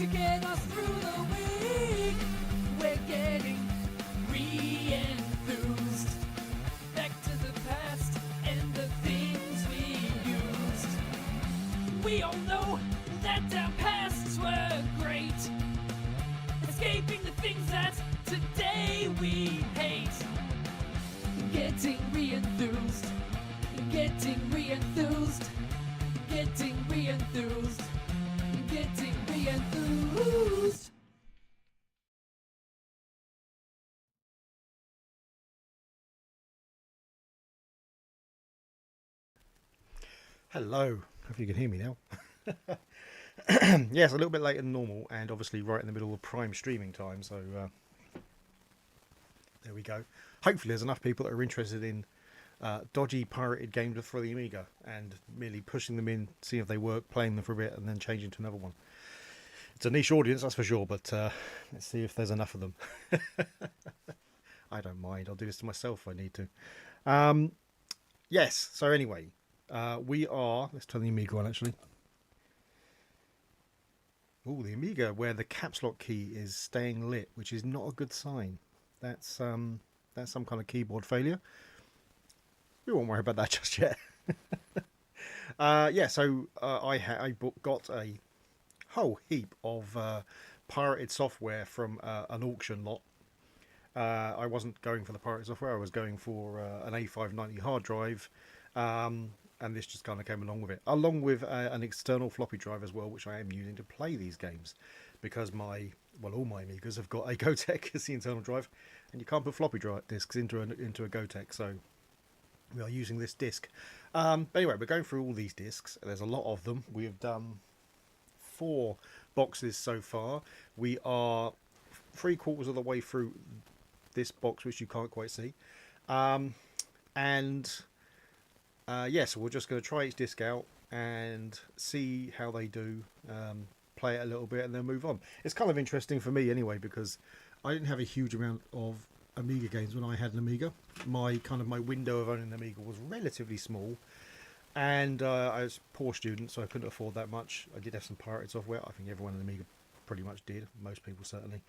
to get us through the week. We're getting re-enthused. Back to the past and the things we used. We all know that our pasts were great, escaping the things that today we hate. Getting re-enthused. Getting re-enthused. Getting re-enthused. Getting re-enthused. Hello, hope you can hear me now. Yes, a little bit later than normal, and obviously right in the middle of prime streaming time, so there we go. Hopefully there's enough people that are interested in dodgy pirated games for the Amiga, and merely pushing them in, see if they work, playing them for a bit, and then changing to another one. It's a niche audience, that's for sure, but let's see if there's enough of them. I don't mind, I'll do this to myself if I need to. Yes, so anyway, we are, let's turn the Amiga on actually. Oh, the Amiga where the caps lock key is staying lit, which is not a good sign. That's some kind of keyboard failure. We won't worry about that just yet. Yeah, so I got a whole heap of pirated software from an auction lot. I wasn't going for the pirated software, I was going for an A500 hard drive, and this just kind of came along with it, along with an external floppy drive as well, which I am using to play these games, because all my Amigas have got a Gotek as the internal drive, and you can't put floppy drive disks into a Gotek, so we are using this disk. But anyway, we're going through all these disks. There's a lot of them. We've done 4 boxes so far. We are 3/4 of the way through this box, which you can't quite see, yeah, so we're just going to try each disc out and see how they do, play it a little bit, and then move on. It's kind of interesting for me anyway, because I didn't have a huge amount of Amiga games when I had an Amiga. My window of owning an Amiga was relatively small, and I was a poor student, so I couldn't afford that much. I did have some pirated software. I think everyone in Amiga pretty much did, most people certainly,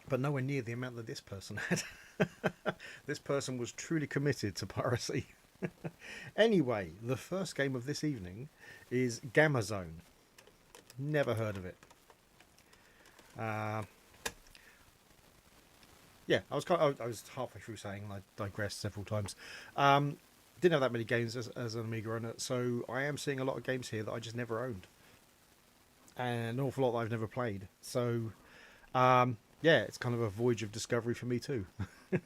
but nowhere near the amount that this person had. This person was truly committed to piracy. Anyway, the first game of this evening is Gamma Zone. Never heard of it. Yeah, I was halfway through saying, and I digressed several times. Didn't have that many games as an Amiga owner, so I am seeing a lot of games here that I just never owned, and an awful lot that I've never played. So yeah, it's kind of a voyage of discovery for me too. And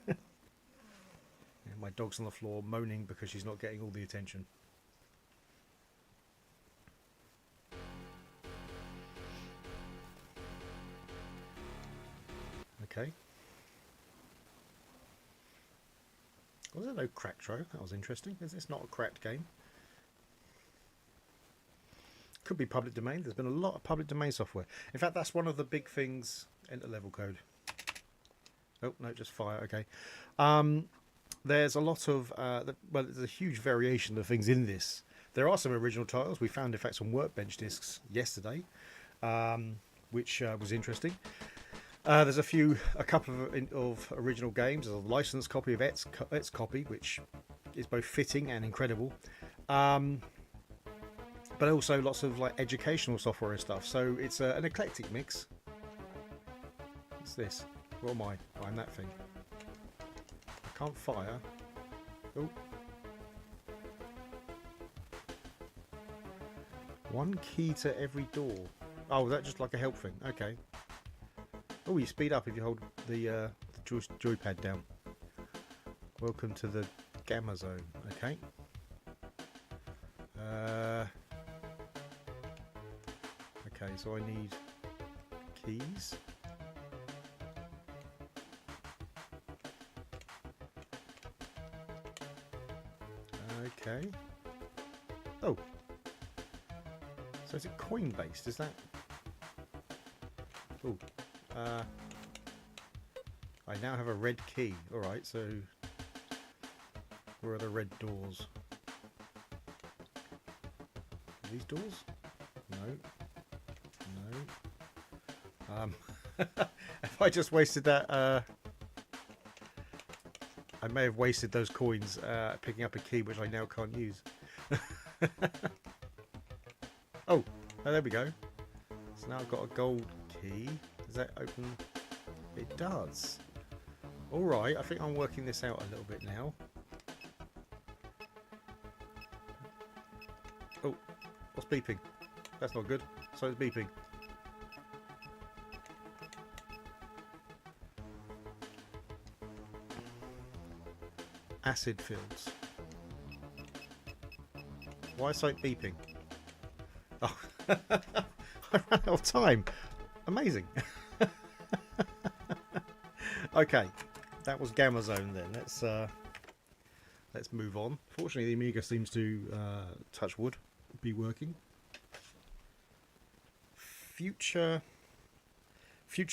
my dog's on the floor moaning because she's not getting all the attention. Okay. Was there no crack throw? That was interesting. Is this not a cracked game? Could be public domain. There's been a lot of public domain software. In fact, that's one of the big things. Enter level code. Oh, no, just fire. Okay. There's a lot of, well, there's a huge variation of things in this. There are some original titles. We found, in fact, some Workbench discs yesterday, which was interesting. There's a couple of original games. There's a licensed copy of Et's copy, which is both fitting and incredible. But also lots of like educational software and stuff. So it's an eclectic mix. What's this? What am I? I'm that thing. I can't fire. Oh. One key to every door. Oh, that's just like a help thing. Okay. Oh, you speed up if you hold the joypad down. Welcome to the Gamma Zone. Okay. Okay, so I need keys. Okay. Oh. So is it coin based? Is that? Oh. I now have a red key. Alright, so where are the red doors? Are these doors? No. If I just wasted that, I may have wasted those coins picking up a key which I now can't use. Oh, there we go. So now I've got a gold key. Does that open? It does. Alright, I think I'm working this out a little bit now. Oh, what's beeping? That's not good. So it's beeping. Acid fields. Why is it beeping? Oh, I ran out of time. Amazing. Okay, that was Gamma Zone then. Let's move on. Fortunately, the Amiga seems to touch wood, be working. Future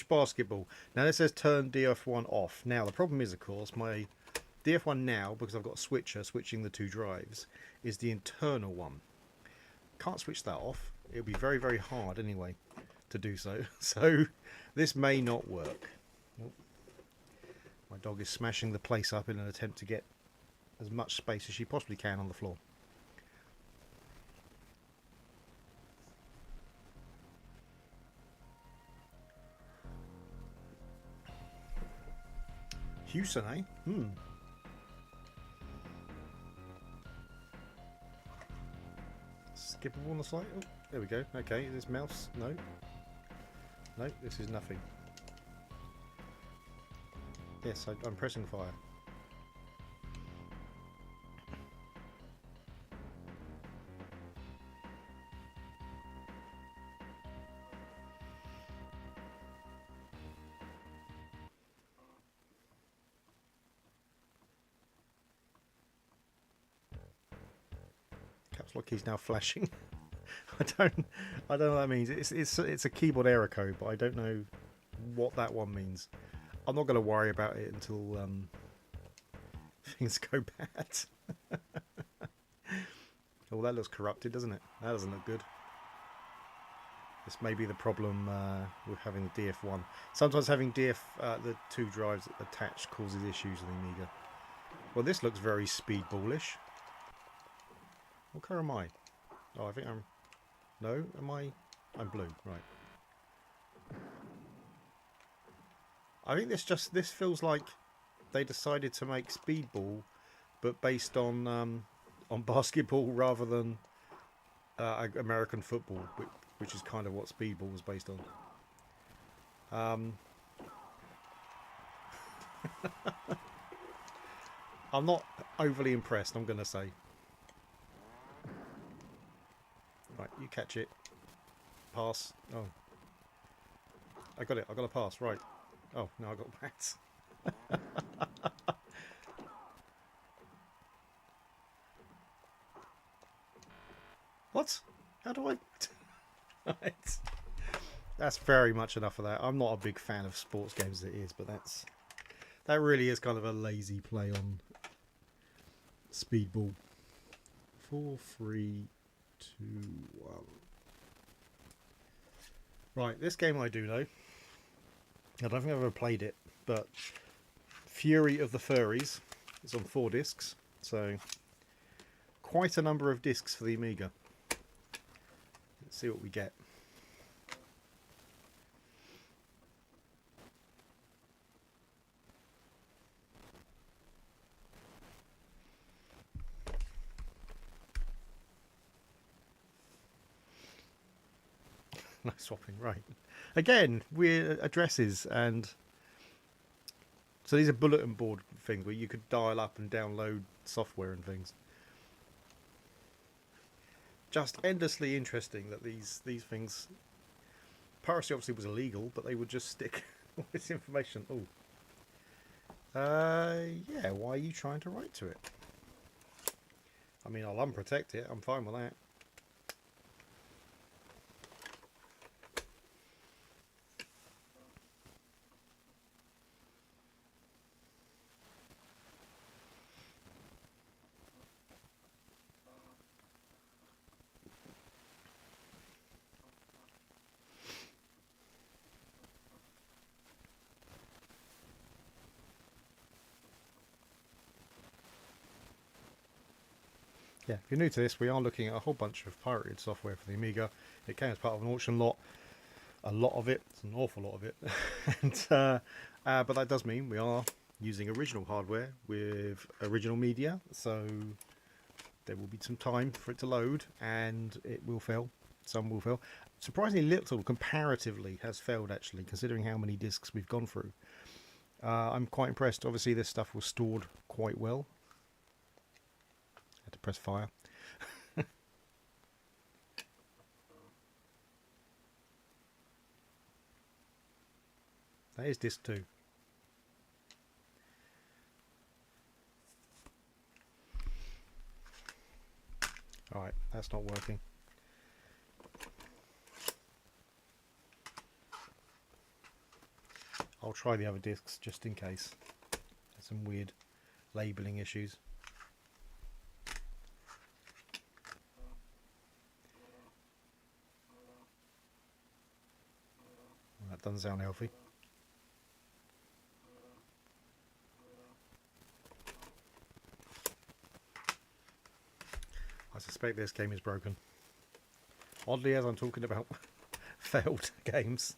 basketball. Now this says turn DF1 off. Now the problem is, of course, my DF1 now, because I've got a switcher switching the two drives, is the internal one. Can't switch that off. It'll be very, very hard anyway to do so. So this may not work. Oh. My dog is smashing the place up in an attempt to get as much space as she possibly can on the floor. Houston, eh? Skippable on the side. Oh, there we go. Okay, this mouse. No. No, this is nothing. Yes, I'm pressing fire. Caps lock key's now flashing. I don't know what that means. It's a keyboard error code, but I don't know what that one means. I'm not going to worry about it until things go bad. Oh, that looks corrupted, doesn't it? That doesn't look good. This may be the problem with having the DF1. Sometimes having the two drives attached causes issues with the Amiga. Well, this looks very speedballish. What colour am I? Oh, I think I'm... No, am I? I'm blue, right. I think this feels like they decided to make Speedball, but based on basketball rather than American football, which is kind of what Speedball was based on. I'm not overly impressed, I'm going to say. Right, you catch it. Pass. Oh. I got it. I got a pass. Right. Oh, no, I got bats. What? How do I... Right. That's very much enough of that. I'm not a big fan of sports games as it is, but that really is kind of a lazy play on Speedball. 4, 3, 2, 1. Right, this game I do know. I don't think I've ever played it, but Fury of the Furries is on 4 discs, so quite a number of discs for the Amiga. Let's see what we get. No swapping, right. Again, weird addresses, and so these are bulletin board things where you could dial up and download software and things. Just endlessly interesting that these things... Piracy obviously was illegal, but they would just stick all this information. Oh. Yeah, why are you trying to write to it? I mean, I'll unprotect it, I'm fine with that. yeah, if you're new to this, we are looking at a whole bunch of pirated software for the Amiga. It came as part of an auction lot. A lot of it. It's an awful lot of it. But that does mean we are using original hardware with original media. So there will be some time for it to load, and it will fail. Some will fail. Surprisingly little, comparatively, has failed, actually, considering how many discs we've gone through. I'm quite impressed. Obviously, this stuff was stored quite well. Had to press fire. That is disc 2. Alright, that's not working. I'll try the other discs just in case. There's some weird labelling issues. Well, that doesn't sound healthy. I suspect this game is broken. Oddly, as I'm talking about failed games.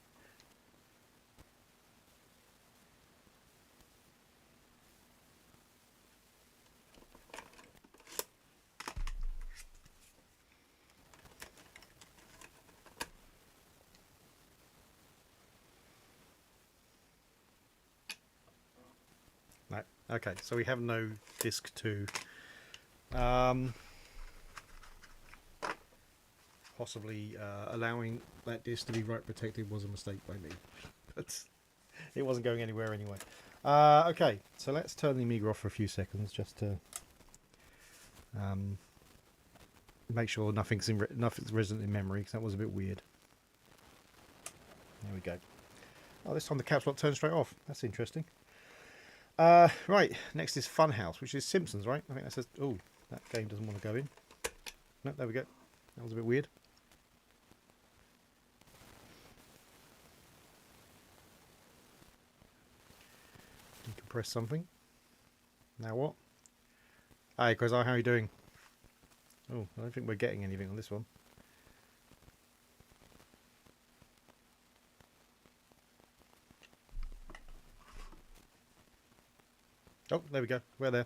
No. Okay, so we have no disc 2. Possibly allowing that disc to be write protected was a mistake by me. But it wasn't going anywhere anyway. Okay, so let's turn the Amiga off for a few seconds just to make sure nothing's resident in memory, because that was a bit weird. There we go. Oh, this time the caps lock turned straight off. That's interesting. Right, next is Funhouse, which is Simpsons, right? I think that says... Oh, that game doesn't want to go in. No, there we go. That was a bit weird. Decompress something. Now what? Hi, Quasar, how are you doing? Oh, I don't think we're getting anything on this one. Oh, there we go. We're there.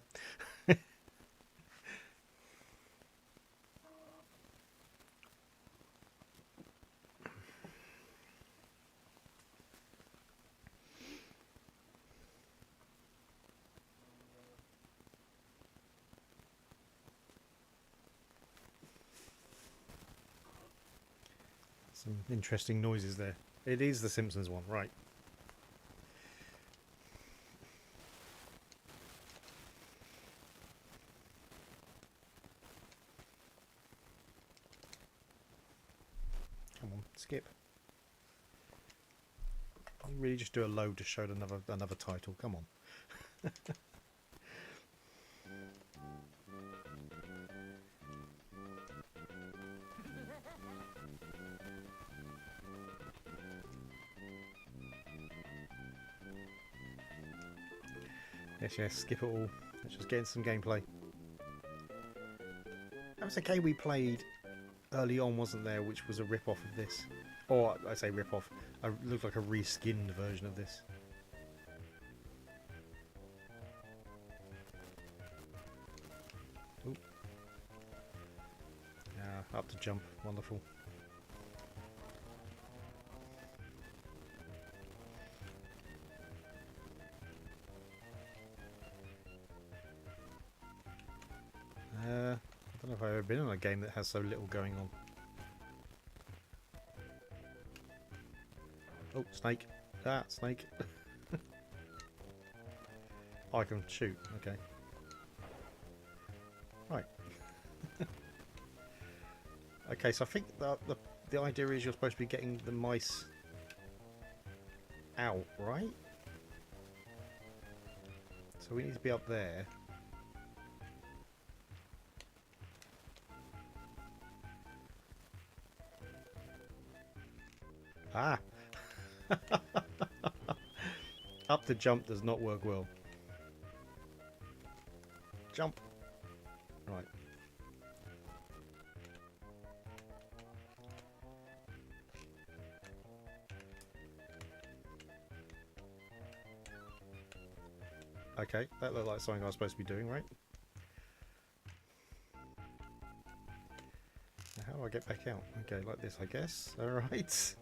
Some interesting noises there. It is the Simpsons one, right. Come on, skip. You really just do a load to show another title. Come on. Yes, skip it all. Let's just get in some gameplay. That was a game we played early on, wasn't there, which was a rip-off of this. Or, I say rip-off, it looked like a reskinned version of this. Ooh. Yeah, up to jump. Wonderful. I don't know if I've ever been on a game that has so little going on. Oh, snake. Ah, snake. Oh, I can shoot. Okay. Right. Okay, so I think the idea is you're supposed to be getting the mice out, right? So we need to be up there. Ah! Up to jump does not work well. Jump! Right. Okay, that looked like something I was supposed to be doing, right? Now, how do I get back out? Okay, like this, I guess. Alright.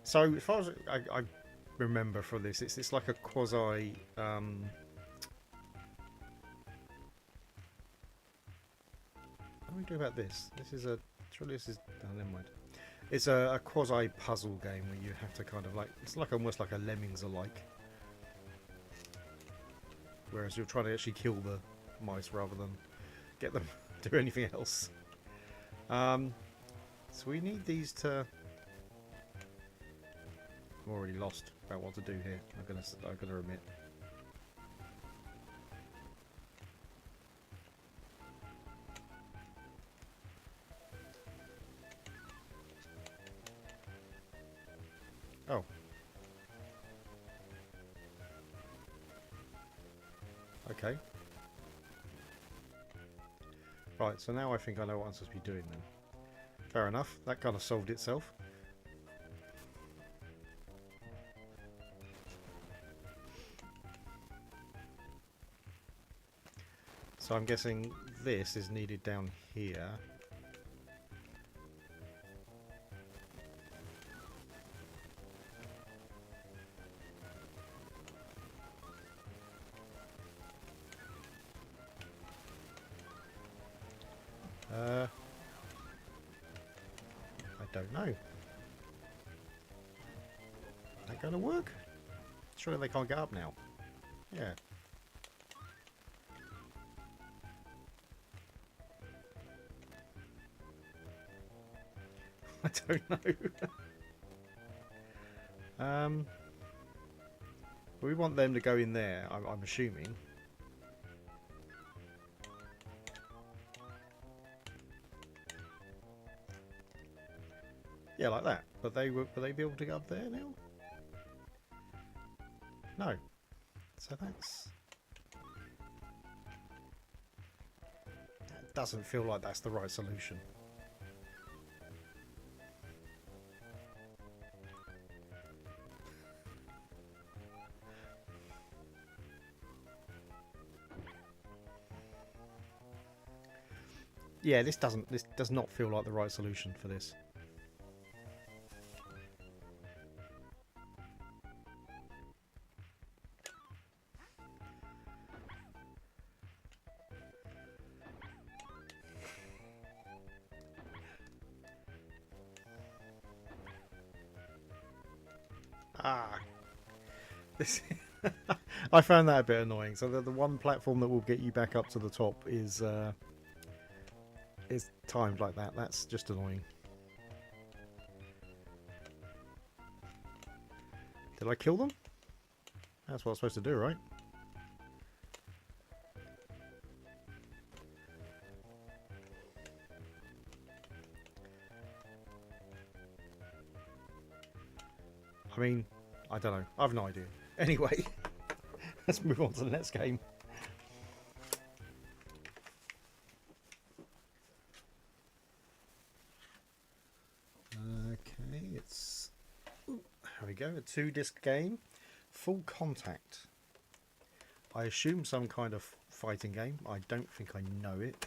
So as far as I remember from this, it's like a quasi what do we do about this? This is a surely this is oh, never mind. It's a quasi puzzle game where you have to kind of like, it's like almost like a Lemmings alike, whereas you're trying to actually kill the mice rather than get them to do anything else. So we need these to. I'm already lost about what to do here. I'm gonna admit. Oh. Okay. Right, so now I think I know what I'm supposed to be doing then. Fair enough, that kind of solved itself. So I'm guessing this is needed down here. I don't know. Is that going to work? Surely they can't get up now. Yeah. I don't know. We want them to go in there, I'm assuming. Yeah, like that. But will they be able to get up there now? No. So that's... That doesn't feel like that's the right solution. Yeah, this does not feel like the right solution for this. This I found that a bit annoying. So the one platform that will get you back up to the top is timed like that. That's just annoying. Did I kill them? That's what I'm supposed to do, right? I mean, I don't know. I have no idea. Anyway, let's move on to the next game. Okay, it's... Ooh, there we go, a 2-disc game. Full Contact. I assume some kind of fighting game. I don't think I know it.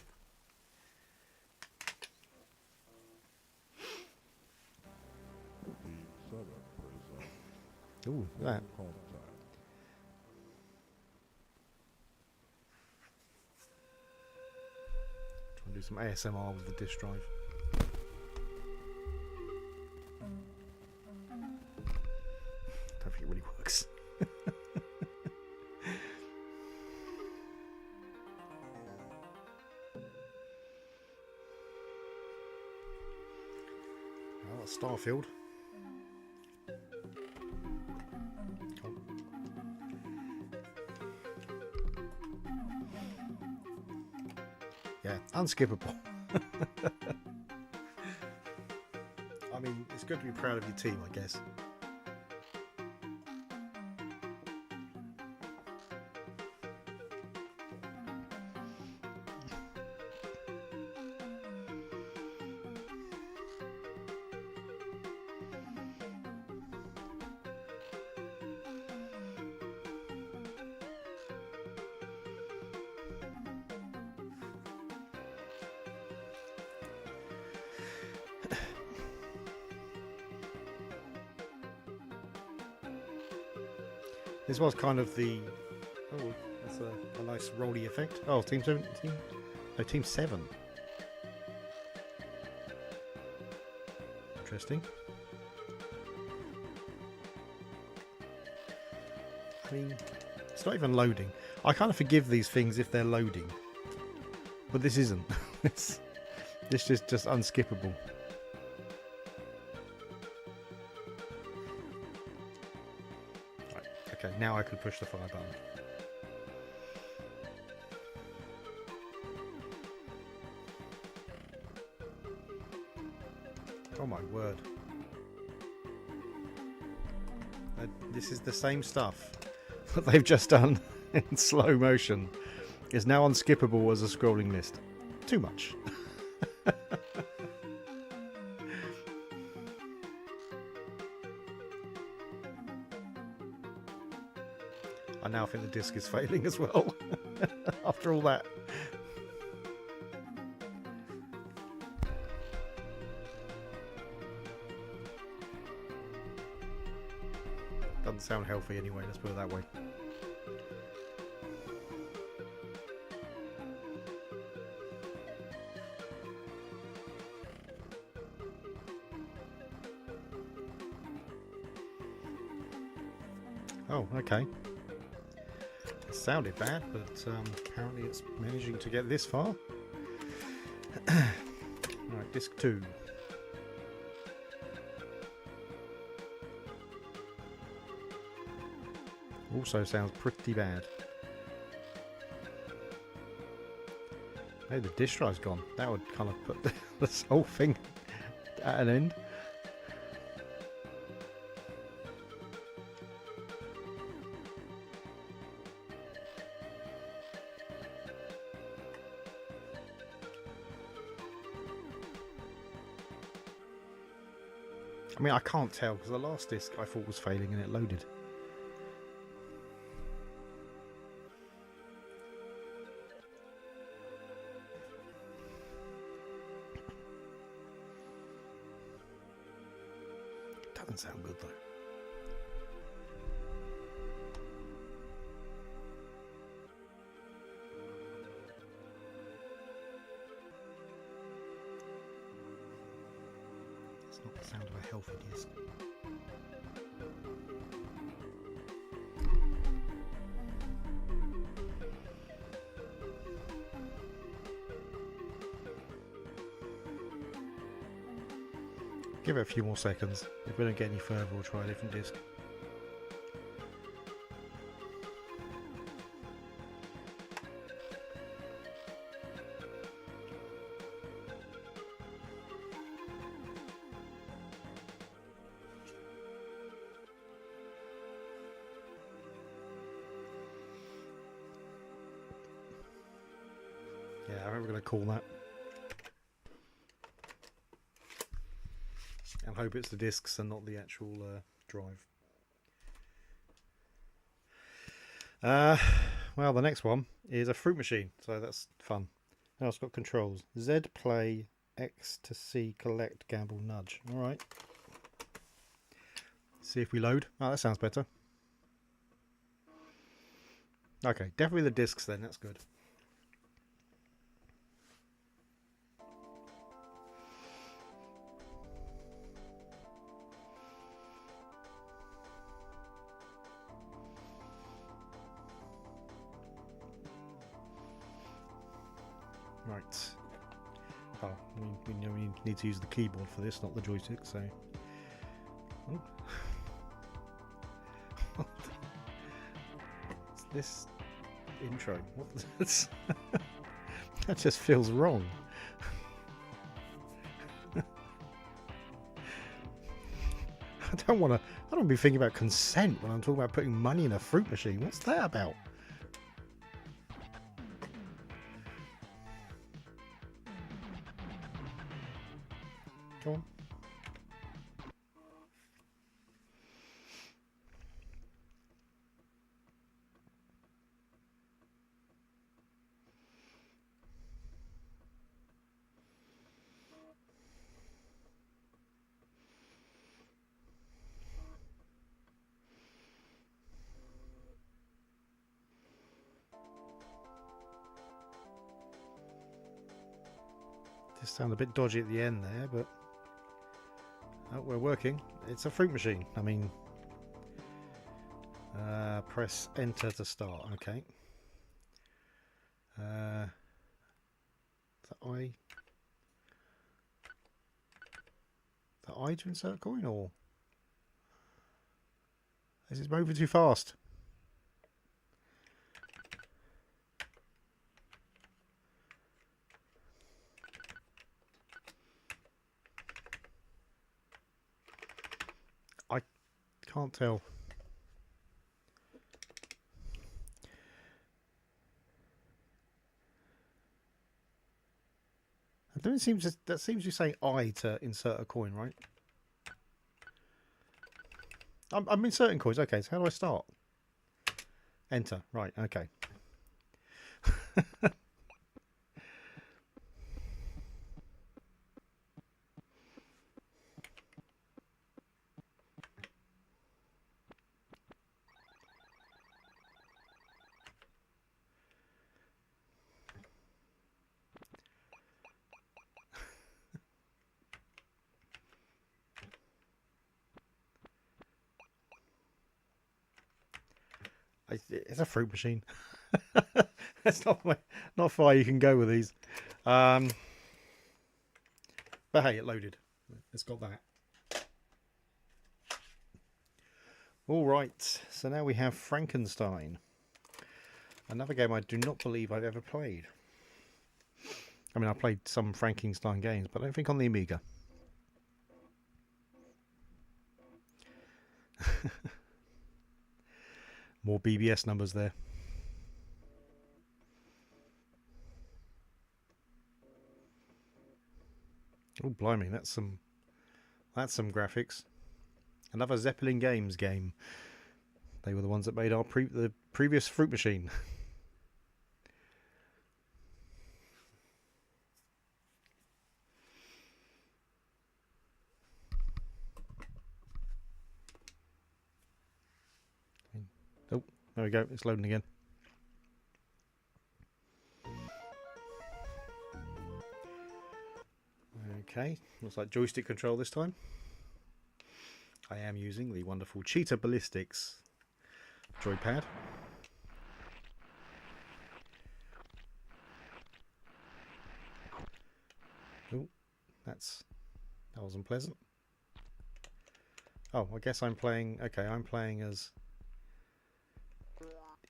Ooh, that. Try and do some ASMR with the disk drive. Don't think it really works. Oh, that's Starfield. Yeah, unskippable. I mean, it's good to be proud of your team, I guess. This was kind of the... Oh, that's a nice rolly effect. Oh, Team 7? No, Team 7. Interesting. I mean, it's not even loading. I kind of forgive these things if they're loading. But this isn't. This is just unskippable. Right, okay, now I could push the fire button. Oh my word. This is the same stuff that they've just done in slow motion. Is now unskippable as a scrolling list. Too much. I now think the disc is failing as well. After all that. Doesn't sound healthy anyway, let's put it that way. Oh, okay. It sounded bad, but apparently it's managing to get this far. Right, disc 2. Also sounds pretty bad. Hey, the disk drive's gone. That would kind of put this whole thing at an end. I mean, I can't tell because the last disc I thought was failing and it loaded. Doesn't sound good though. It's not the sound of a healthy disc. Give it a few more seconds. If we don't get any further, we'll try a different disc. Yeah, I think we're going to call that. And hope it's the discs and not the actual drive. Well, the next one is a fruit machine, so that's fun. Now it's got controls. Z play, X to C collect, gamble, nudge. All right. See if we load. Oh, that sounds better. Okay, definitely the discs then. That's good. Right. Oh, we know we need to use the keyboard for this, not the joystick, so... Oh. What's this intro? What's... That just feels wrong. I don't want to be thinking about consent when I'm talking about putting money in a fruit machine. What's that about? Go on. Just sound a bit dodgy at the end there, but oh, we're working. It's a fruit machine. I mean, press enter to start. Okay. Is that I? Is that I to insert coin, or is it moving too fast? I can't tell. That seems to say I to insert a coin, right? I'm inserting coins. Okay, so how do I start? Enter. Right. Okay. It's a fruit machine. That's not far you can go with these. But hey, it loaded. It's got that. All right. So now we have Frankenstein. Another game I do not believe I've ever played. I mean, I played some Frankenstein games, but I don't think on the Amiga. More BBS numbers there. Oh blimey, that's some graphics. Another Zeppelin Games game. They were the ones that made our the previous fruit machine. Oh, there we go. It's loading again. Okay, looks like joystick control this time. I am using the wonderful Cheetah Ballistics joypad. Oh, that wasn't pleasant. Oh, I guess I'm playing. Okay, I'm playing as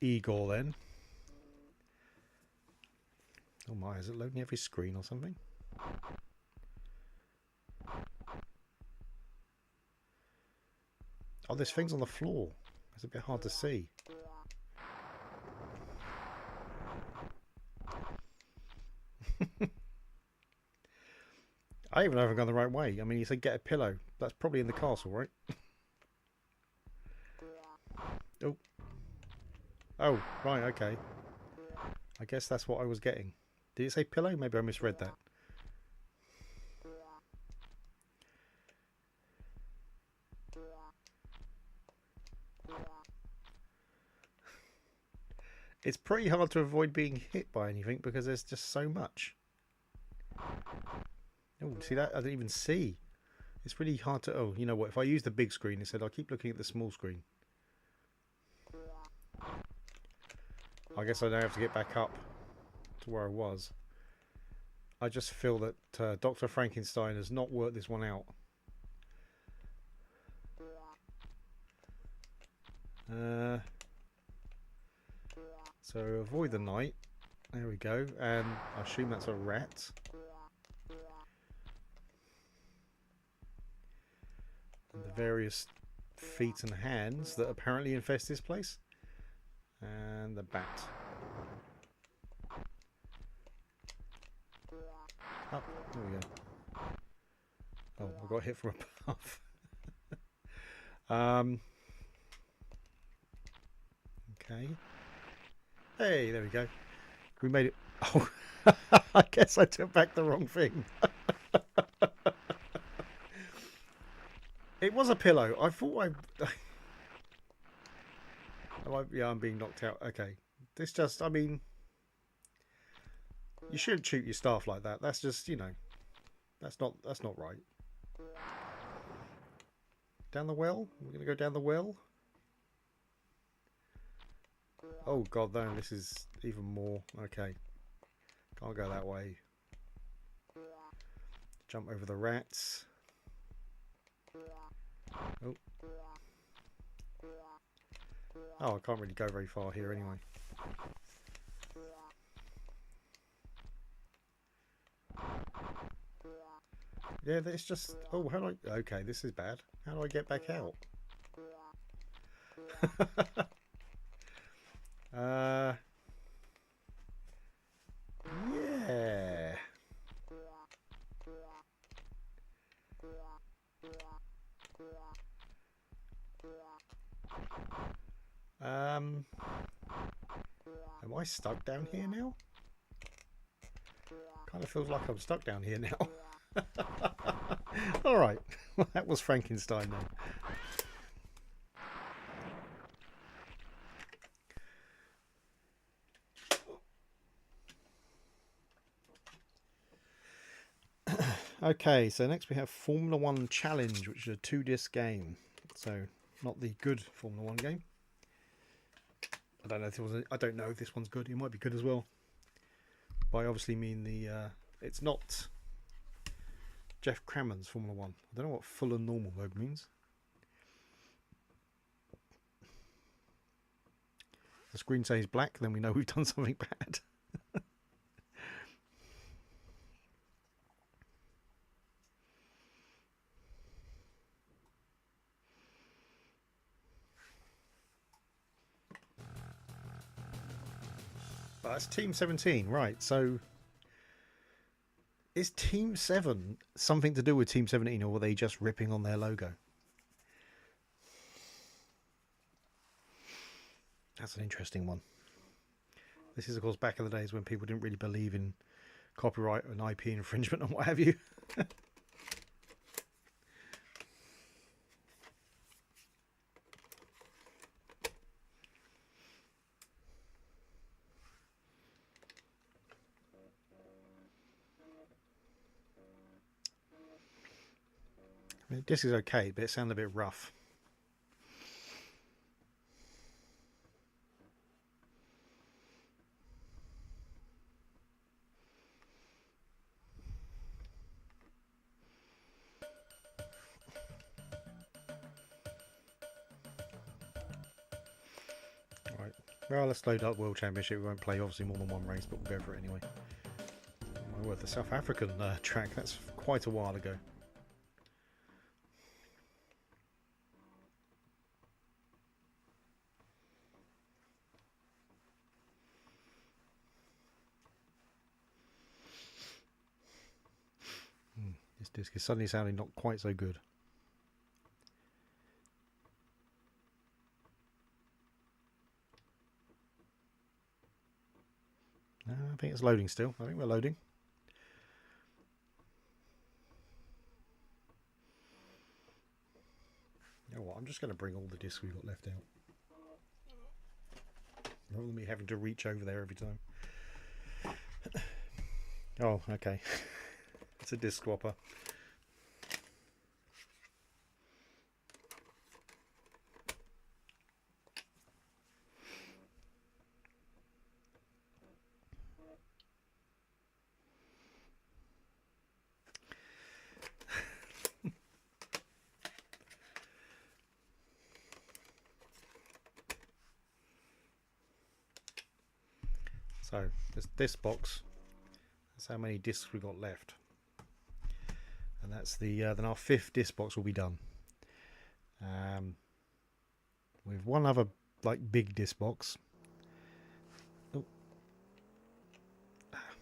Igor then. Oh my, is it loading every screen or something? Oh, there's things on the floor. It's a bit hard to see. I even haven't gone the right way. I mean, you said get a pillow. That's probably in the castle, right? Oh. Oh, right, okay. I guess that's what I was getting. Did it say pillow? Maybe I misread that. It's pretty hard to avoid being hit by anything because there's just so much. Oh, see that? I didn't even see. It's really hard to... Oh, you know what? If I use the big screen, it said I'll keep looking at the small screen. I guess I now have to get back up to where I was. I just feel that Dr. Frankenstein has not worked this one out. So avoid the night. There we go. And I assume that's a rat. And the various feet and hands that apparently infest this place. And the bat. Oh, there we go. Oh, I got hit from above. Okay. Hey, there we go. We made it. Oh, I guess I took back the wrong thing. It was a pillow. I thought yeah, I'm being knocked out. Okay. This just, I mean, you shouldn't shoot your staff like that. That's just, you know. That's not right. Down the well? We're going to go down the well? Oh god, no, this is even more. Okay. Can't go that way. Jump over the rats. Oh. Oh, I can't really go very far here anyway. Yeah, it's just... Oh, how do I... Okay, this is bad. How do I get back out? Yeah. Am I stuck down here now? Kind of feels like I'm stuck down here now. Alright, well, that was Frankenstein then. Okay, so next we have Formula 1 Challenge, which is a 2-disc game. So, not the good Formula 1 game. I don't know if this one's good. It might be good as well. But I obviously mean the... it's not Jeff Crammond's Formula 1. I don't know what full and normal mode means. The screen says black, then we know we've done something bad. But that's Team 17, right? So is Team 7 something to do with Team 17, or were they just ripping on their logo? That's an interesting one. This is, of course, back in the days when people didn't really believe in copyright and IP infringement and what have you. I mean, this is okay, but it sounds a bit rough. Right. Well, let's load up World Championship. We won't play obviously more than one race, but we'll go for it anyway. Oh my word, the South African track, that's quite a while ago. This disc is suddenly sounding not quite so good. No, I think it's loading still. I think we're loading. You know what? I'm just going to bring all the discs we've got left out. Rather than me having to reach over there every time. Oh, okay. It's a disc swapper. So this box, that's how many discs we got left, and that's the then our 5th disc box will be done. With one other like big disc box. Oh.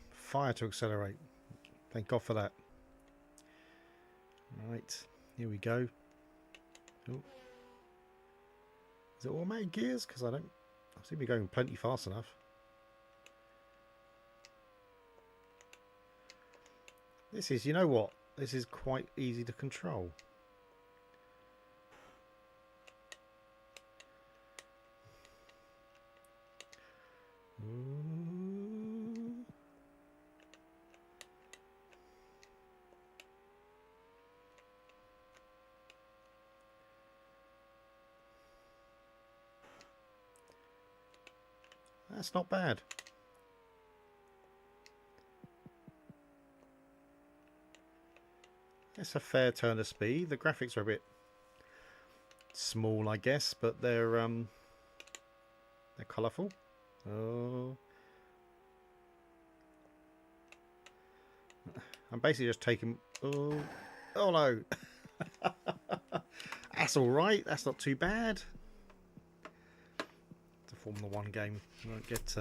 Fire to accelerate. Thank God for that. Right, here we go. Oh. Is it automatic gears? Because I seem to be going plenty fast enough. This is, you know what? This is quite easy to control. Ooh. That's not bad. It's a fair turn of speed. The graphics are a bit small, I guess, but they're colourful. Oh, I'm basically just taking. Oh, oh no. That's all right. That's not too bad. It's a Formula One game. You won't get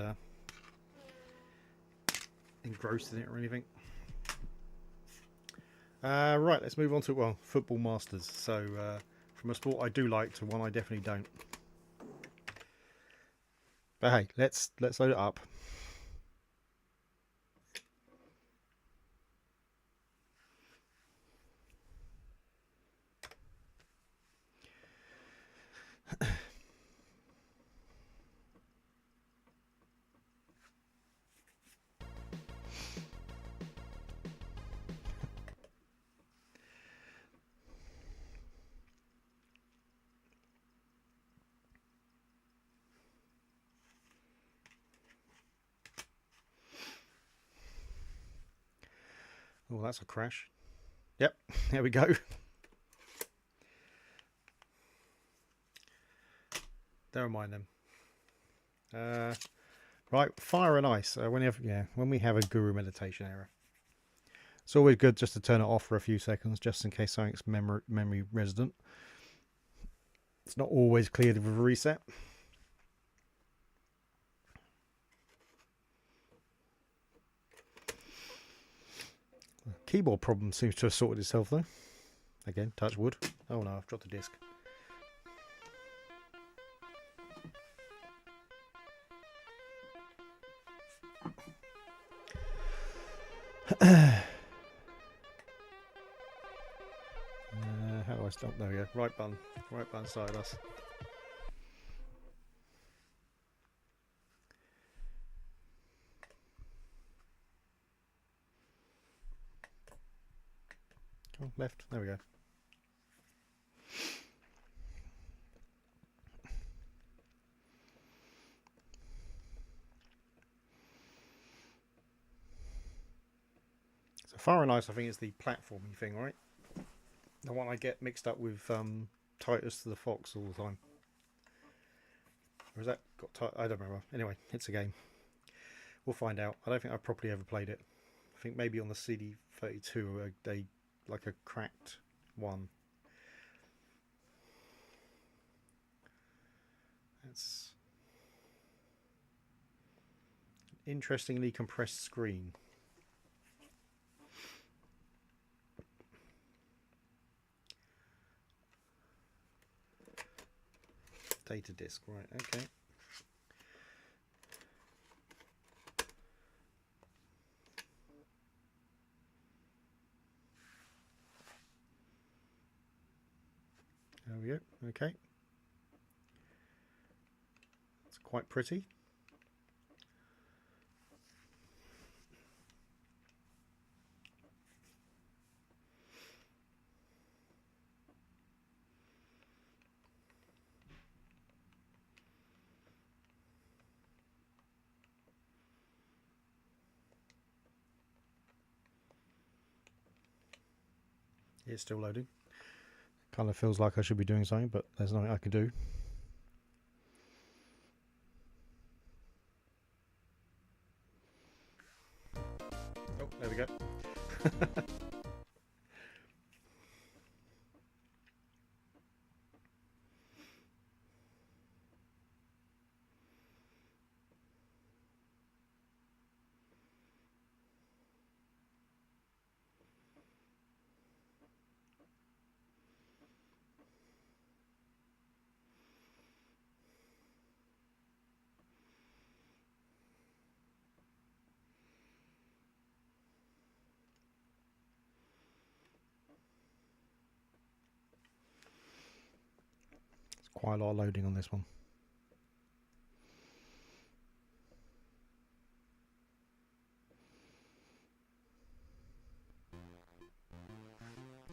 engrossed in it or anything. Right, let's move on to, well, Football Masters. So from a sport I do like to one I definitely don't. But hey, let's load it up. Oh, that's a crash. Yep, there we go. Never mind them. Right, fire and ice. When we have a guru meditation error, it's always good just to turn it off for a few seconds, just in case something's memory resident. It's not always cleared with a reset. The keyboard problem seems to have sorted itself though. Again, touch wood. Oh no, I've dropped the disc. How do I stop? There we go. Right button side us. Come on, left. There we go. So fire and ice, I think, is the platforming thing, right? The one I get mixed up with Titus the Fox all the time. Or has that got I don't remember. Anyway, it's a game. We'll find out. I don't think I've properly ever played it. I think maybe on the CD32 they like a cracked one. It's an interestingly compressed screen. Data disk, right, okay. There we go, okay. It's quite pretty. It's still loading. Kind of feels like I should be doing something, but there's nothing I can do. Oh, there we go. Quite a lot of loading on this one.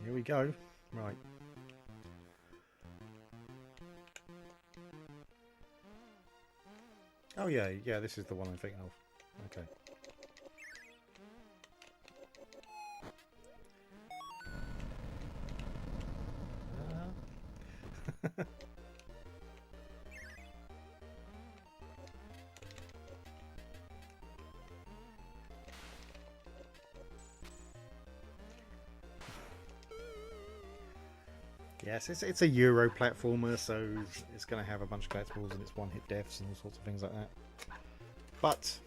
Here we go. Right. Oh yeah, yeah, this is the one I'm thinking of. Okay. Yes, it's a Euro platformer, so it's going to have a bunch of collectibles and it's one-hit deaths and all sorts of things like that. But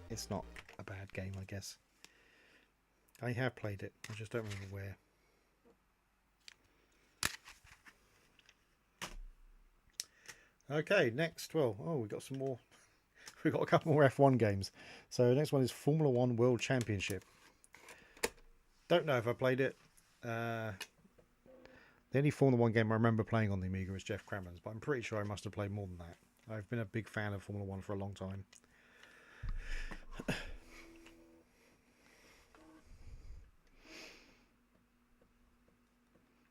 it's not a bad game, I guess. I have played it, I just don't remember where. Okay, next, well, oh, we got some more. We've got a couple more F1 games. So next one is Formula One World Championship. Don't know if I played it. The only Formula 1 game I remember playing on the Amiga was Jeff Crammond's, but I'm pretty sure I must have played more than that. I've been a big fan of Formula 1 for a long time.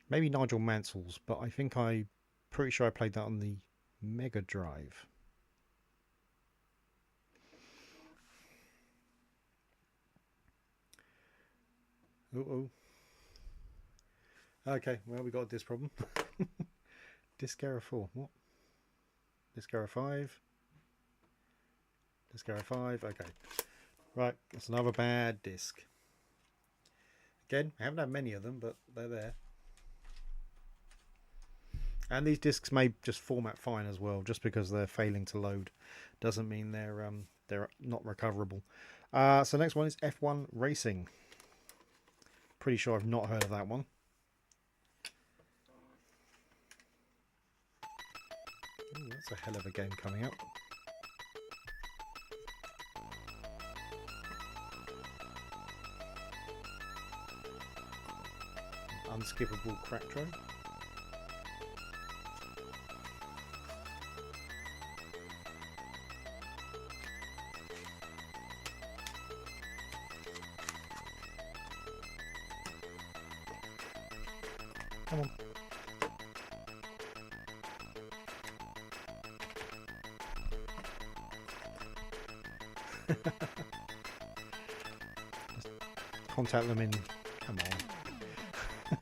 Maybe Nigel Mansell's, but I think I'm pretty sure I played that on the Mega Drive. Uh-oh. Okay, well, we got this problem. Disc error 4. What? Disc error 5. Disc error 5. Okay. Right, that's another bad disc. Again, I haven't had many of them, but they're there. And these discs may just format fine as well. Just because they're failing to load doesn't mean they're not recoverable. So next one is F1 Racing. Pretty sure I've not heard of that one. Ooh, that's a hell of a game coming up. Unskippable crack drone. Come on. Contact them in. Come on.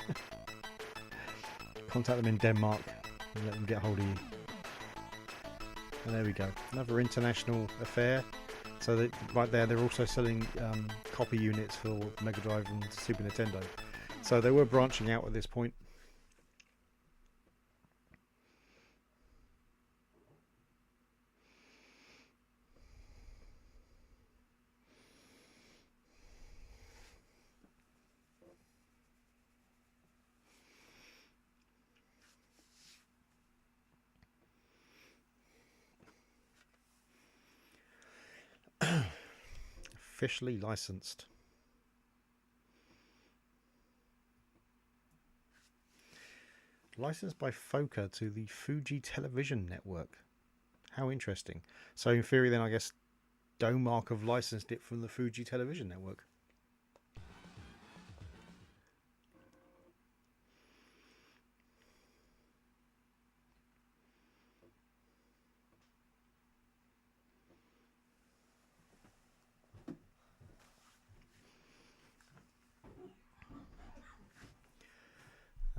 Contact them in Denmark and let them get hold of you. And there we go. Another international affair. So that right there, they're also selling copy units for Mega Drive and Super Nintendo. So they were branching out at this point. Officially licensed. Licensed by Foka to the Fuji Television Network. How interesting. So in theory then I guess Domark have licensed it from the Fuji Television Network.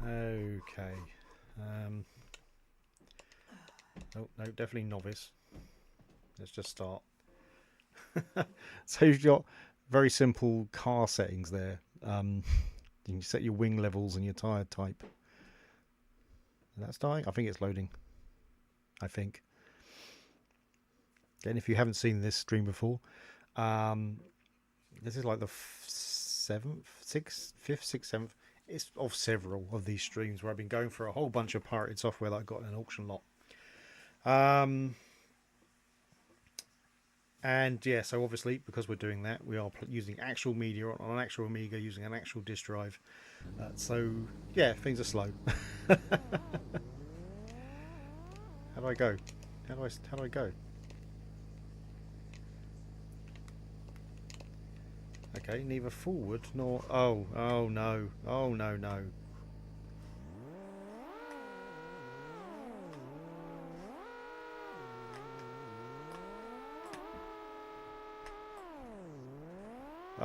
Okay. Oh, no, definitely novice. Let's just start. So you've got very simple car settings there. You can set your wing levels and your tyre type. That's dying? I think it's loading. I think. And if you haven't seen this stream before, this is like the fifth, sixth, seventh. It's of several of these streams where I've been going for a whole bunch of pirated software that I got in an auction lot. And yeah, so obviously because we're doing that, we are using actual media on an actual Amiga using an actual disk drive. So yeah, things are slow. How do I go? How do I go? Okay, neither forward nor... Oh no. Oh no.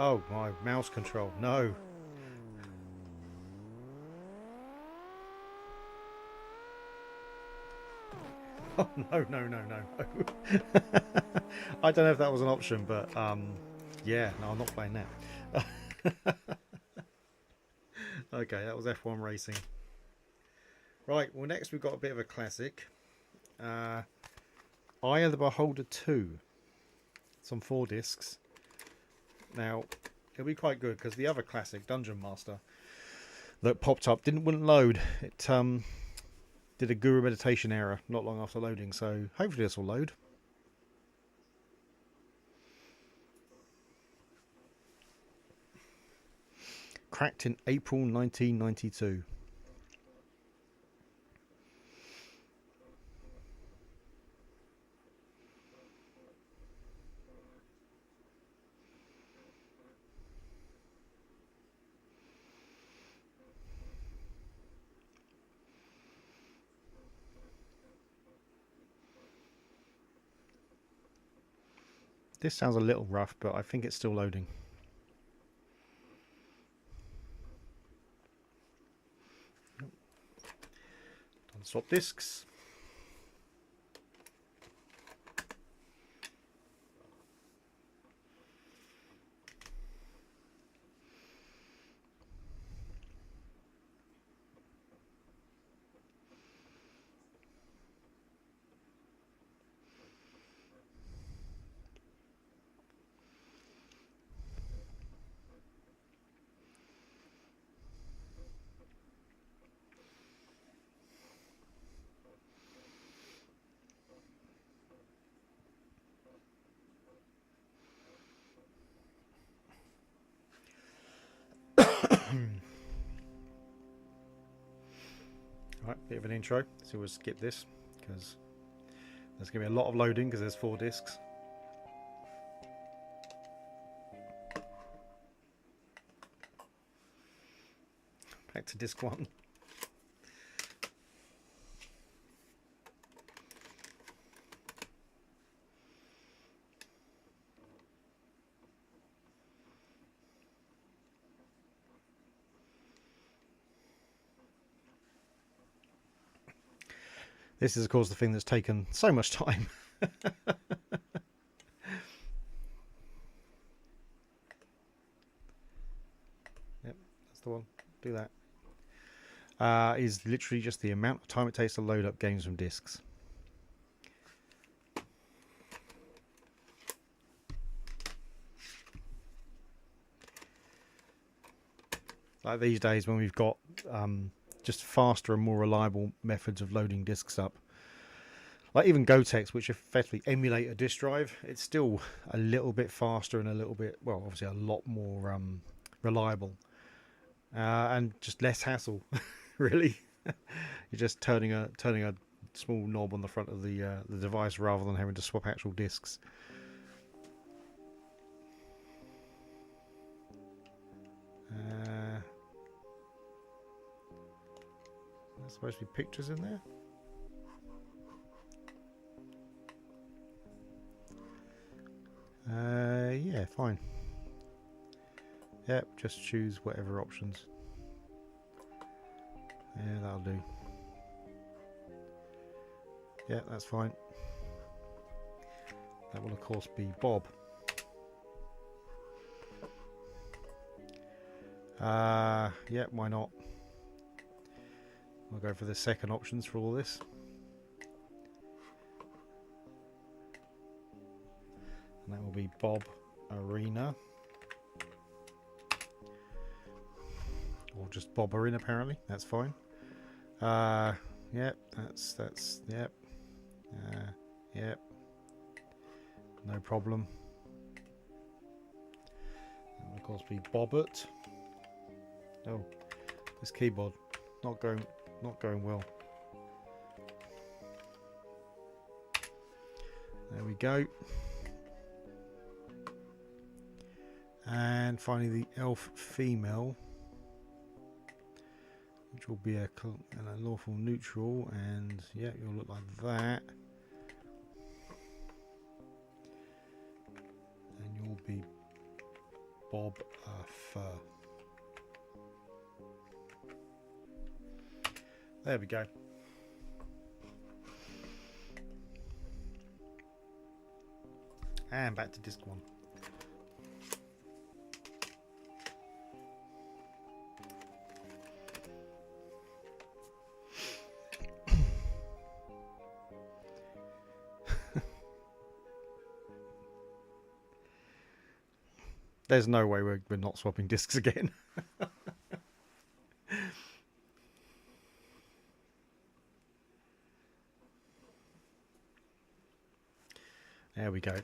Oh, my mouse control. No. Oh, no, no, no, no, no. I don't know if that was an option, but yeah, no, I'm not playing that. Okay, that was F1 Racing. Right, well, next we've got a bit of a classic. Eye of the Beholder 2. It's on 4 discs. Now, it'll be quite good because the other classic, Dungeon Master, that popped up wouldn't load. It did a Guru meditation error not long after loading, so hopefully this will load. Cracked in April 1992. This sounds a little rough, but I think it's still loading. Swap discs. Right, bit of an intro, so we'll skip this because there's going to be a lot of loading because there's 4 discs. Back to disc 1. This is, of course, the thing that's taken so much time. Yep, that's the one. Do that. Is literally just the amount of time it takes to load up games from discs. Like these days when we've got just faster and more reliable methods of loading discs up. Like even Gotex, which effectively emulate a disk drive, it's still a little bit faster and a little bit, well, obviously a lot more reliable. And just less hassle, really. You're just turning a small knob on the front of the device rather than having to swap actual discs. There's supposed to be pictures in there. Yeah, fine. Yep, just choose whatever options. Yeah, that'll do. Yeah, that's fine. That will of course be Bob. Yeah, why not? We'll go for the second options for all this. And that will be Bob Arena. Or just Bob Arena, apparently. That's fine. Yep, that's yep. Yep. No problem. And of course be Bobbert. Oh, this keyboard not going well. There we go. And finally the elf female, which will be a lawful neutral, and yeah, you'll look like that. And you'll be Bob Fur. There we go. And back to disc 1. There's no way we're not swapping discs again. There we go.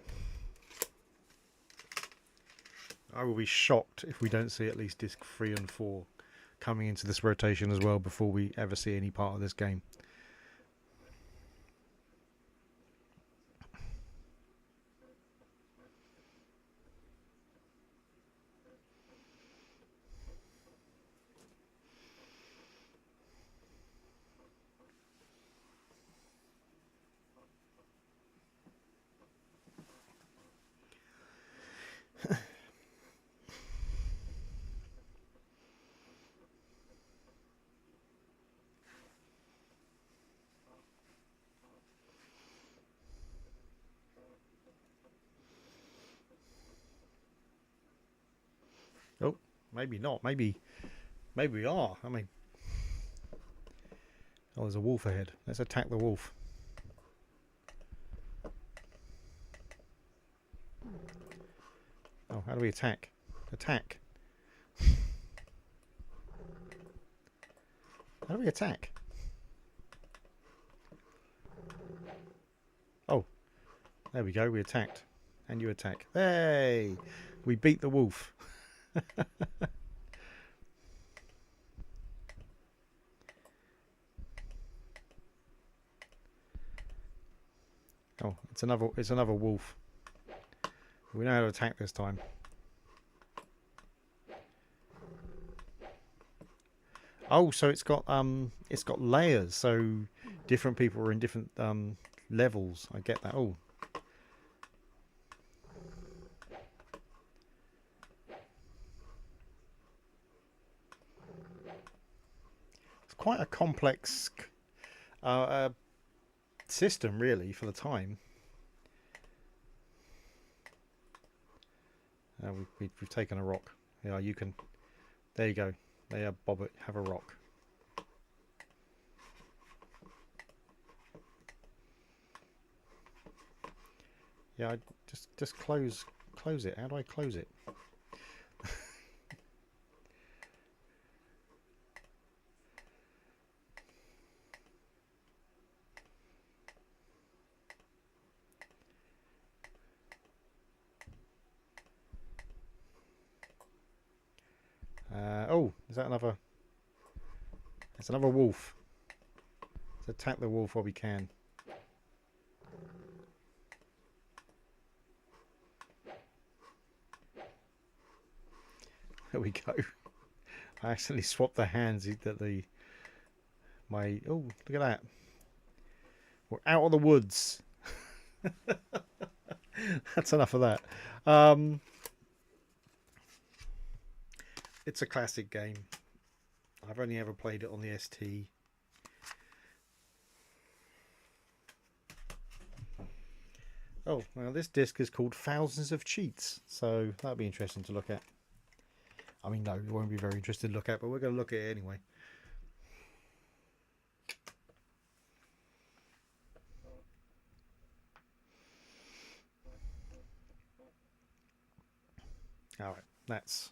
I will be shocked if we don't see at least disc 3 and 4 coming into this rotation as well before we ever see any part of this game. Oh, maybe not. Maybe we are. I mean, oh, there's a wolf ahead. Let's attack the wolf. Oh, how do we attack? Attack. How do we attack? Oh, there we go. We attacked. And you attack. Hey! We beat the wolf. Oh, it's another wolf. We know how to attack this time. Oh, so it's got layers, so different people are in different levels. I get that. Oh. It's quite a complex system, really, for the time. We've taken a rock. Yeah, you can. There you go. There, Bobbit, have a rock. Yeah, I just close it. How do I close it? Oh, is that another? It's another wolf. Let's attack the wolf while we can. There we go. I accidentally swapped the hands that oh, look at that. We're out of the woods. That's enough of that. It's a classic game. I've only ever played it on the ST. Oh, well, this disc is called Thousands of Cheats, so that'll be interesting to look at. I mean, no, it won't be very interesting to look at, but we're going to look at it anyway. Alright, that's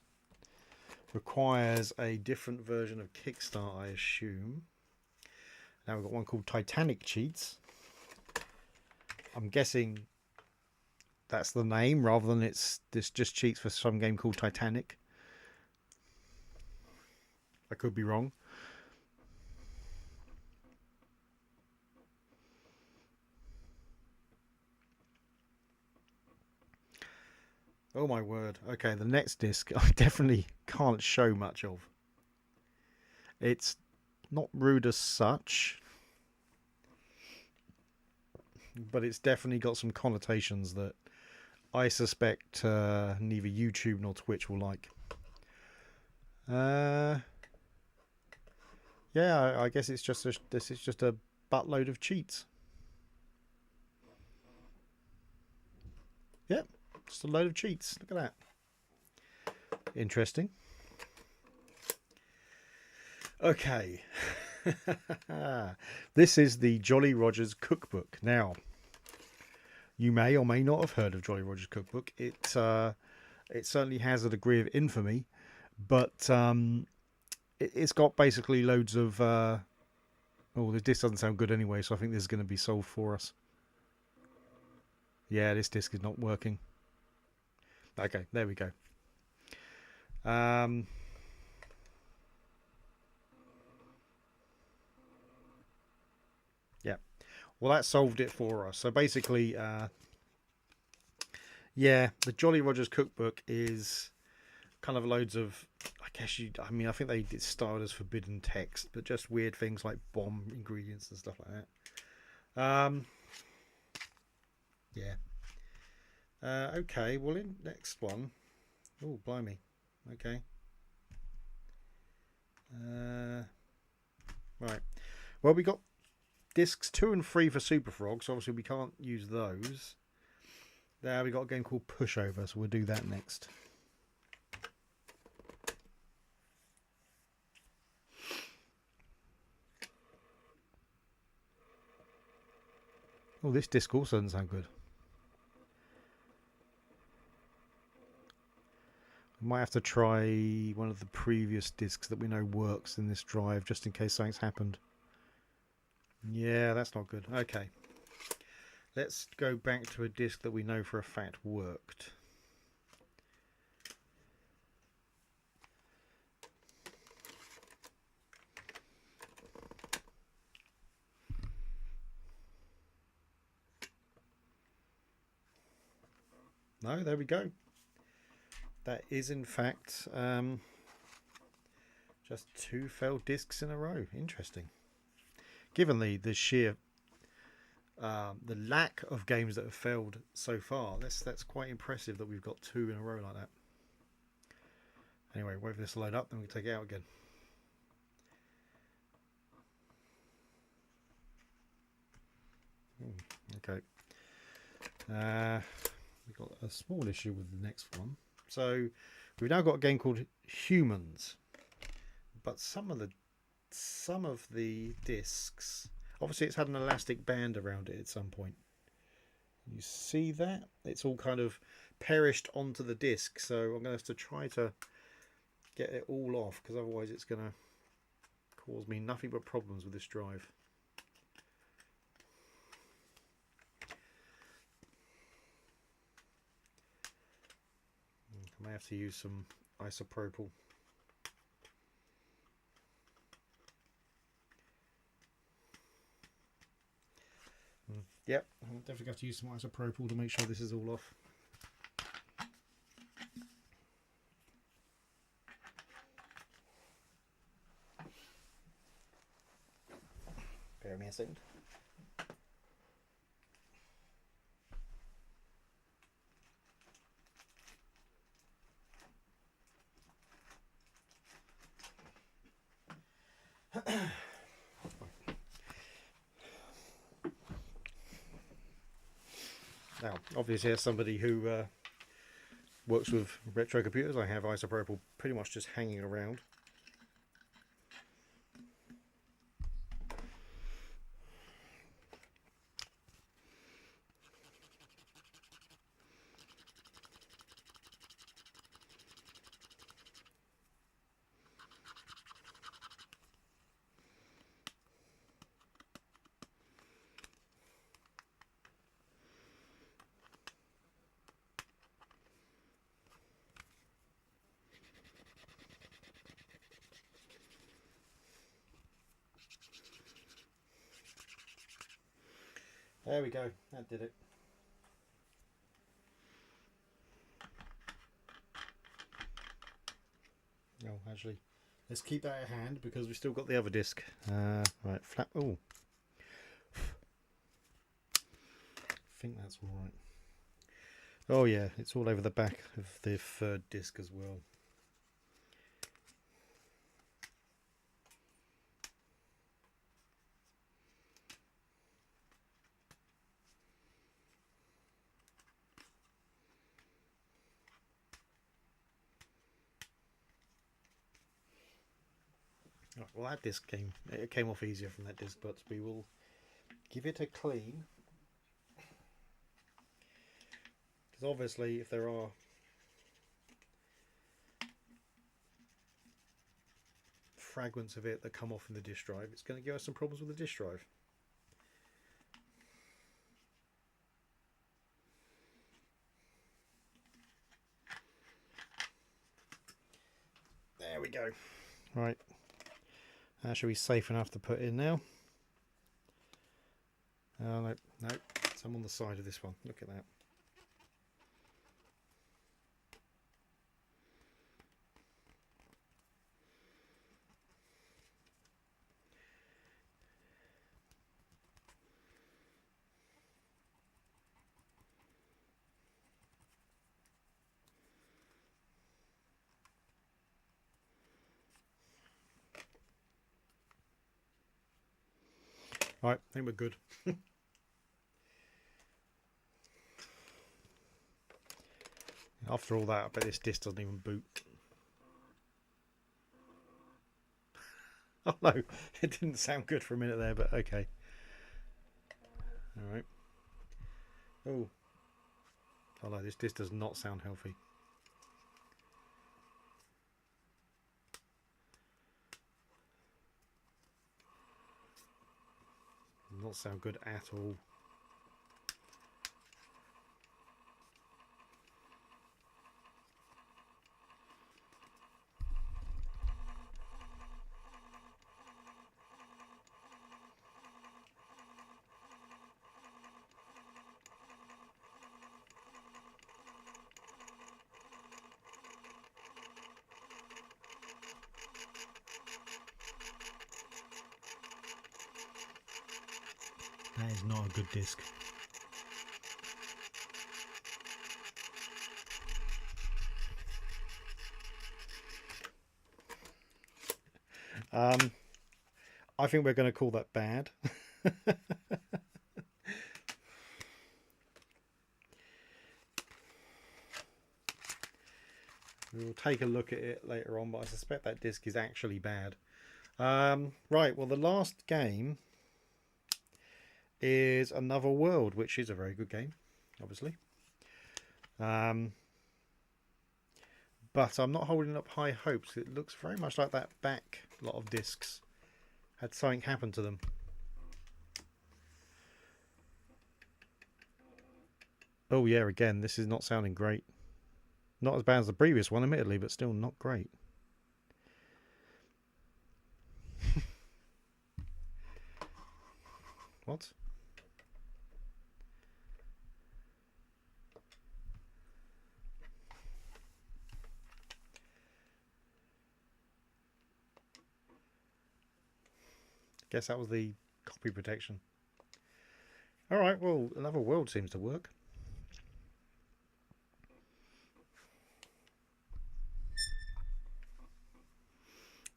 requires a different version of Kickstart, I assume. Now we've got one called Titanic Cheats. I'm guessing that's the name rather than it's just cheats for some game called Titanic. I could be wrong. Oh my word. Okay, the next disc I definitely can't show much of. It's not rude as such, but it's definitely got some connotations that I suspect neither YouTube nor Twitch will like. Yeah, I guess it's just this is just a buttload of cheats. Yep, just a load of cheats. Look at that. Interesting. Okay. This is the Jolly Rogers cookbook. Now, you may or may not have heard of Jolly Rogers cookbook. It certainly has a degree of infamy, but it's got basically loads of oh, this disc doesn't sound good anyway, so I think this is going to be solved for us. Yeah, this disc is not working. Okay, there we go. Yeah, well, that solved it for us. So basically, yeah, the Jolly Rogers cookbook is kind of loads of, I mean, I think they did styled as forbidden text, but just weird things like bomb ingredients and stuff like that. Yeah. Okay, well, in next one. Oh, blimey. Okay. Right. Well, we got discs 2 and 3 for Super Frog, so obviously we can't use those. There, we got a game called Pushover, so we'll do that next. Oh, this disc also doesn't sound good. I might have to try one of the previous discs that we know works in this drive, just in case something's happened. Yeah, that's not good. Okay. Let's go back to a disc that we know for a fact worked. No, there we go. That is in fact just 2 failed discs in a row. Interesting. Given the sheer the lack of games that have failed so far, that's quite impressive that we've got 2 in a row like that. Anyway, wait for this to load up, then we can take it out again. Okay. We've got a small issue with the next one. So we've now got a game called Humans, but some of the discs, obviously it's had an elastic band around it at some point. You see that? It's all kind of perished onto the disc, so I'm going to have to try to get it all off, because otherwise it's going to cause me nothing but problems with this drive. I may have to use some isopropyl. Yep, I'll definitely have to use some isopropyl to make sure this is all off. Bear with me a second. Now, obviously, as somebody who works with retro computers, I have isopropyl pretty much just hanging around. There we go, that did it. Oh, actually, let's keep that at hand because we've still got the other disc. Right, flap. Oh, I think that's all right. Oh yeah, it's all over the back of the third disc as well. Right, well, that disc came off easier from that disc, but we will give it a clean. Because obviously, if there are fragments of it that come off in the disk drive, it's going to give us some problems with the disk drive. There we go. Right, that should be safe enough to put in now. No, some on the side of this one. Look at that. Right, I think we're good. After all that, I bet this disc doesn't even boot. Oh no, it didn't sound good for a minute there, but okay. Alright. Oh no, this disc does not sound healthy. Does not sound good at all. That is not a good disc. I think we're going to call that bad. We'll take a look at it later on, but I suspect that disc is actually bad. Right, well, the last game is Another World, which is a very good game, obviously. But I'm not holding up high hopes. It looks very much like that back lot of discs had something happen to them. Oh yeah, again, this is not sounding great. Not as bad as the previous one, admittedly, but still not great. What? Guess that was the copy protection. Alright, well, Another World seems to work.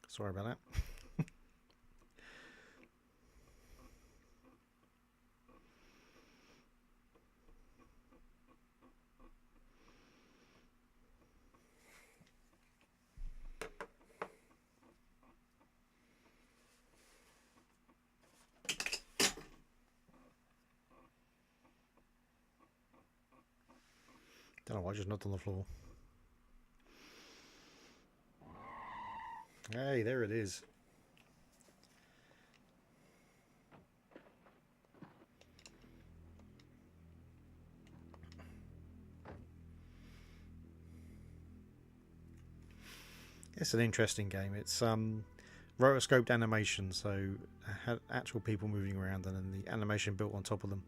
Sorry about that. Don't know why I just knocked on the floor. Hey, there it is. It's an interesting game. It's rotoscoped animation, so had actual people moving around and then the animation built on top of them.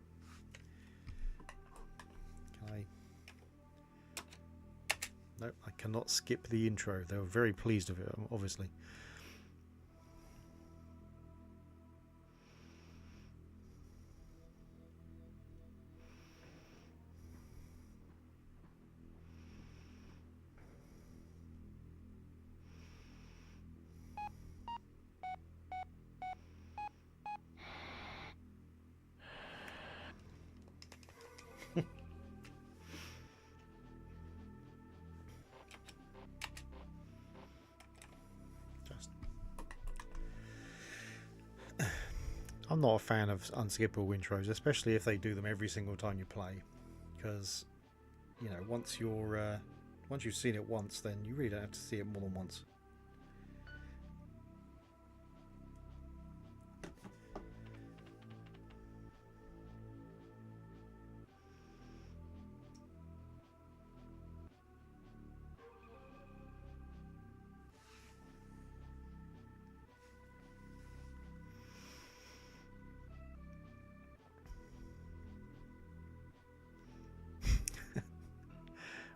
Nope, I cannot skip the intro. They were very pleased with it, obviously. I'm not a fan of unskippable intros, especially if they do them every single time you play, because you know, once you've seen it once, then you really don't have to see it more than once.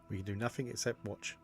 We can do nothing except watch.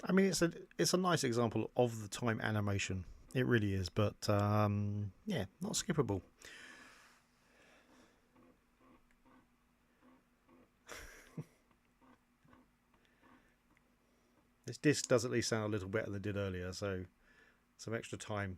I mean, it's a nice example of the time animation. It really is, but yeah, not skippable. This disc does at least sound a little better than it did earlier, so some extra time.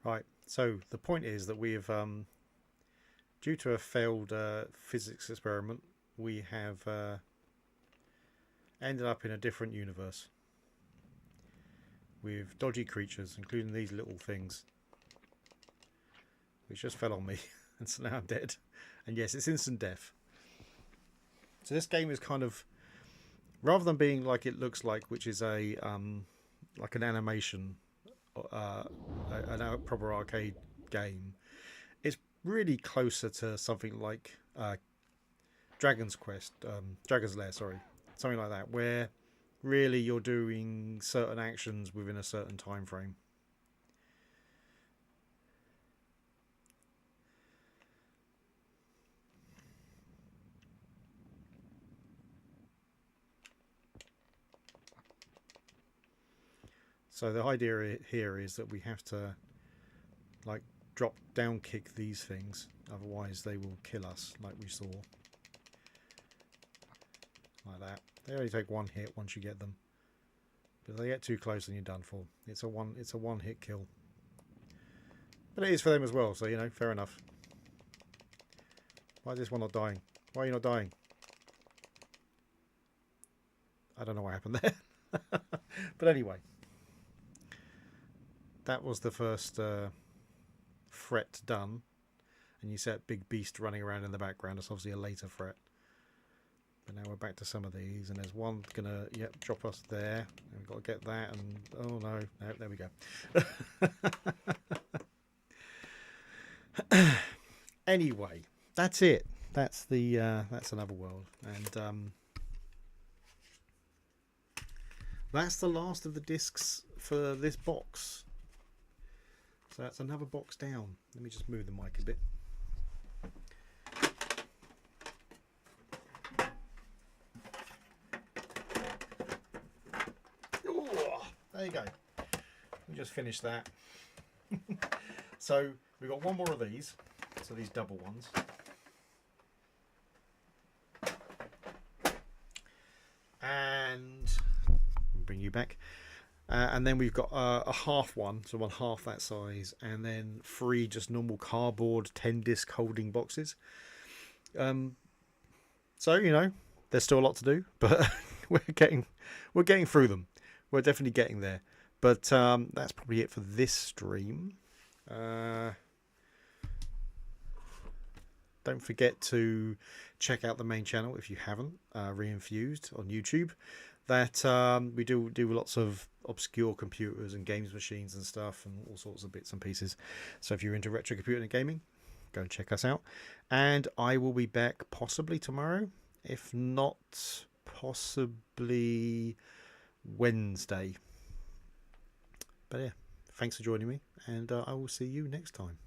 Right, so the point is that we have, due to a failed physics experiment, we have ended up in a different universe with dodgy creatures, including these little things, which just fell on me, and so now I'm dead. And yes, it's instant death. So this game is kind of, rather than being like it looks like, which is a like an animation, a proper arcade game, it's really closer to something like Dragon's Lair, sorry, something like that, where really you're doing certain actions within a certain time frame. So the idea here is that we have to like drop down kick these things, otherwise they will kill us, like we saw. Like that. They only take one hit once you get them. But if they get too close, then you're done for. It's a one hit kill. But it is for them as well, so you know, fair enough. Why is this one not dying? Why are you not dying? I don't know what happened there. But anyway. That was the first fret done. And you set Big Beast running around in the background. It's obviously a later fret. But now we're back to some of these, and there's one gonna drop us there. And we've got to get that, and oh no, there we go. Anyway, that's it. That's the that's Another World, and that's the last of the discs for this box. So that's another box down. Let me just move the mic a bit. There you go. We just finished that. So we've got one more of these. So these double ones. And bring you back. And then we've got a half one, so one half that size, and then 3 just normal cardboard 10-disc holding boxes. So there's still a lot to do, but we're getting through them. We're definitely getting there. But that's probably it for this stream. Don't forget to check out the main channel if you haven't, Reinfused on YouTube. That we do lots of obscure computers and games machines and stuff and all sorts of bits and pieces. So if you're into retro computing and gaming, go and check us out. And I will be back possibly tomorrow, if not possibly Wednesday. But yeah, thanks for joining me, and I will see you next time.